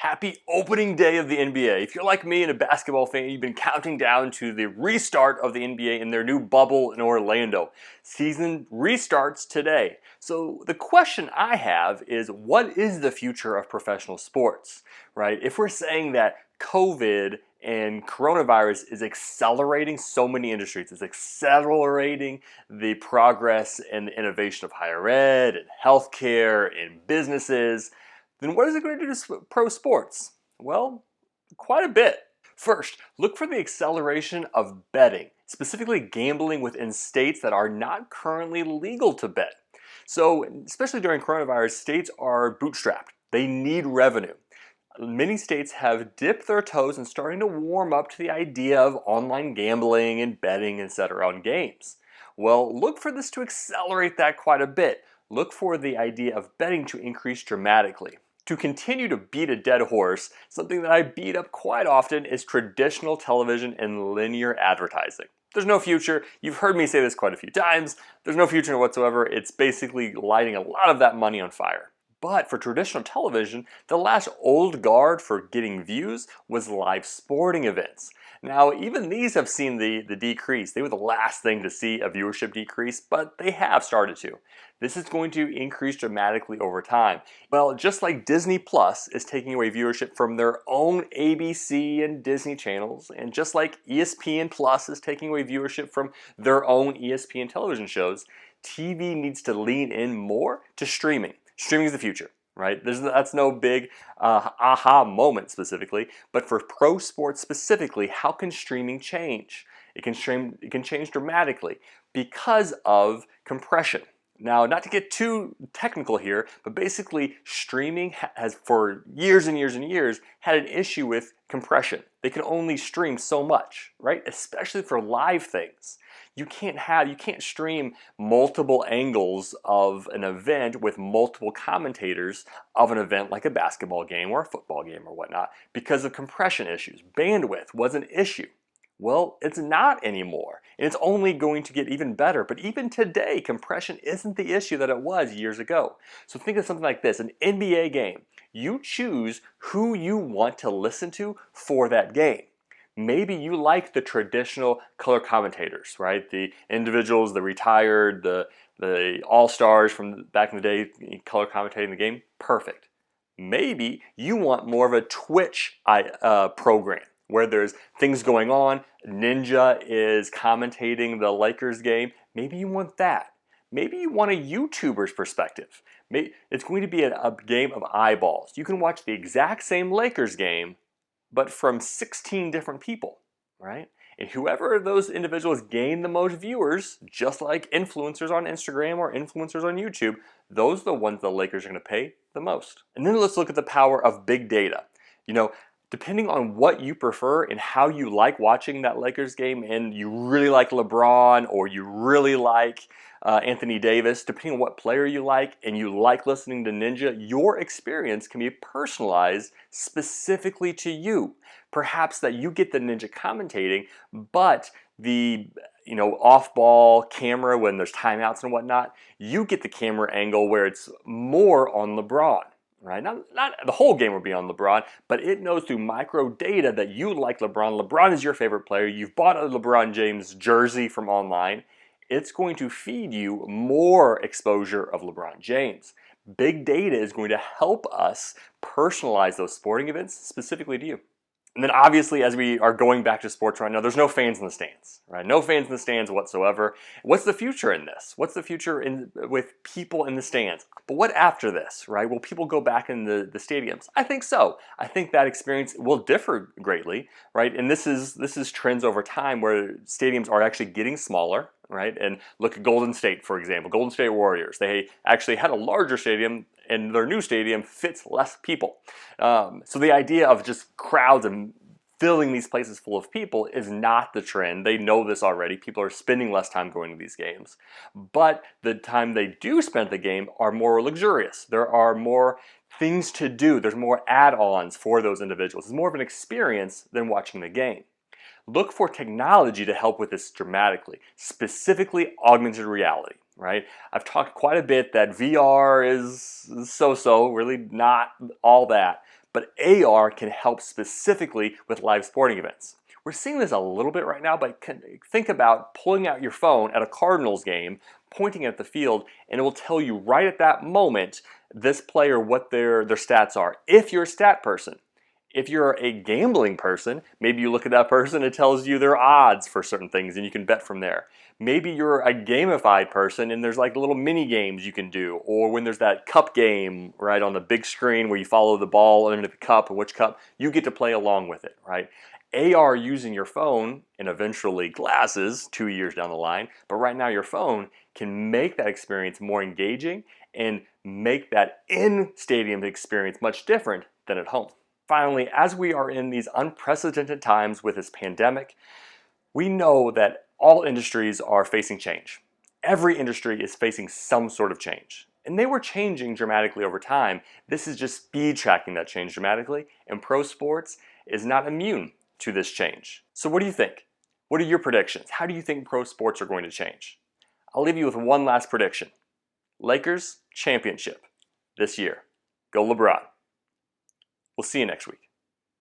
Happy opening day of the NBA. If you're like me and a basketball fan, you've been counting down to the restart of the NBA in their new bubble in Orlando. Season restarts today. So the question I have is, what is the future of professional sports, right? If we're saying that COVID and coronavirus is accelerating so many industries, it's accelerating the progress and the innovation of higher ed and healthcare and businesses, then what is it going to do to pro sports? Well, quite a bit. First, look for the acceleration of betting, specifically gambling within states that are not currently legal to bet. So, especially during coronavirus, states are bootstrapped. They need revenue. Many states have dipped their toes and starting to warm up to the idea of online gambling and betting, etc. on games. Well, look for this to accelerate that quite a bit. Look for the idea of betting to increase dramatically. To continue to beat a dead horse, something that I beat up quite often is traditional television and linear advertising. There's no future. You've heard me say this quite a few times. There's no future whatsoever. It's basically lighting a lot of that money on fire. But for traditional television, the last old guard for getting views was live sporting events. Now, even these have seen the decrease. They were the last thing to see a viewership decrease, but they have started to. This is going to increase dramatically over time. Well, just like Disney Plus is taking away viewership from their own ABC and Disney channels, and just like ESPN Plus is taking away viewership from their own ESPN television shows, TV needs to lean in more to streaming. Streaming is the future, right? That's no big aha moment specifically, but for pro sports specifically, how can streaming change? It can change dramatically because of compression. Now, not to get too technical here, but basically streaming has for years and years and years had an issue with compression. They can only stream so much, right? Especially for live things. You can't stream multiple angles of an event with multiple commentators of an event like a basketball game or a football game or whatnot because of compression issues. Bandwidth was an issue. Well, it's not anymore, and it's only going to get even better. But even today, compression isn't the issue that it was years ago. So think of something like this, an NBA game. You choose who you want to listen to for that game. Maybe you like the traditional color commentators, right? The individuals, the retired, the all-stars from back in the day color commentating the game. Perfect. Maybe you want more of a Twitch program where there's things going on. Ninja is commentating the Lakers game. Maybe you want that. Maybe you want a YouTuber's perspective. It's going to be a game of eyeballs. You can watch the exact same Lakers game, but from 16 different people, right? And whoever those individuals gain the most viewers, just like influencers on Instagram or influencers on YouTube, those are the ones the Lakers are going to pay the most. And then let's look at the power of big data. Depending on what you prefer and how you like watching that Lakers game, and you really like LeBron or you really like Anthony Davis, depending on what player you like and you like listening to Ninja, your experience can be personalized specifically to you. Perhaps that you get the Ninja commentating, but the off-ball camera when there's timeouts and whatnot, you get the camera angle where it's more on LeBron. Right? Not the whole game will be on LeBron, but it knows through micro data that you like LeBron. LeBron is your favorite player. You've bought a LeBron James jersey from online. It's going to feed you more exposure of LeBron James. Big data is going to help us personalize those sporting events specifically to you. And then obviously, as we are going back to sports right now, there's no fans in the stands, right? No fans in the stands whatsoever. What's the future in this? What's the future with people in the stands? But what after this, right? Will people go back in the stadiums? I think so. I think that experience will differ greatly, right? And this is trends over time where stadiums are actually getting smaller, right? And look at Golden State, for example. Golden State Warriors. They actually had a larger stadium, and their new stadium fits less people. So the idea of just crowds and filling these places full of people is not the trend. They know this already. People are spending less time going to these games. But the time they do spend at the game are more luxurious. There are more things to do. There's more add-ons for those individuals. It's more of an experience than watching the game. Look for technology to help with this dramatically, specifically augmented reality, right? I've talked quite a bit that VR is so-so, really not all that. but AR can help specifically with live sporting events. We're seeing this a little bit right now, but think about pulling out your phone at a Cardinals game, pointing at the field, and it will tell you right at that moment, this player, what their stats are, if you're a stat person. If you're a gambling person, maybe you look at that person, it tells you their odds for certain things and you can bet from there. Maybe you're a gamified person and there's like little mini games you can do, or when there's that cup game, right, on the big screen where you follow the ball into the cup and which cup, you get to play along with it, right? AR using your phone and eventually glasses 2 years down the line, but right now your phone can make that experience more engaging and make that in-stadium experience much different than at home. Finally, as we are in these unprecedented times with this pandemic, we know that all industries are facing change. Every industry is facing some sort of change. And they were changing dramatically over time. This is just speed tracking that change dramatically, and pro sports is not immune to this change. So what do you think? What are your predictions? How do you think pro sports are going to change? I'll leave you with one last prediction. Lakers championship this year. Go LeBron. We'll see you next week.